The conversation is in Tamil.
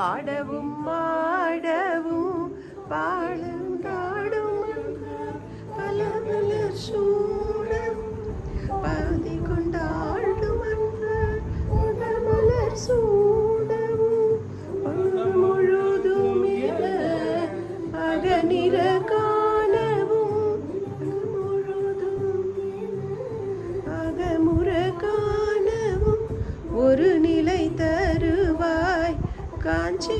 ஆடவும் ஆடவும் பாடந்தாடும் பல மலர் சூடவும் பாதி கொண்டாடும் மலர் சூடவும் முழுதும் அகநிற காணவும் முழுதும் அகமுற காணவும் ஒரு நிலை தருவாய் காஞ்சி